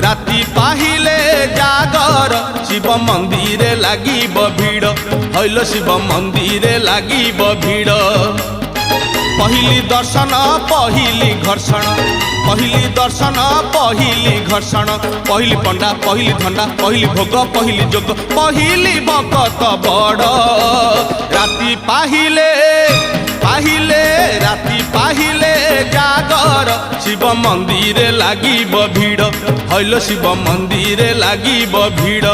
राति पाहिले जागर शिव मंदिर लागिब भीड़ हईल शिव मंदिर लागिब भीड़ पहिली दर्शन पहिली घर्षण पहिली दर्शन पहिली घर्षण पहिली पंडा पहिली धंडा पहिली भोग पहिली जोग पहिली बकत बड़ राति पाहिले पाहिले राति पाहिले जागर शिव मंदिर लागिब भीड़ हईल शिव मंदिर लागिब भीड़।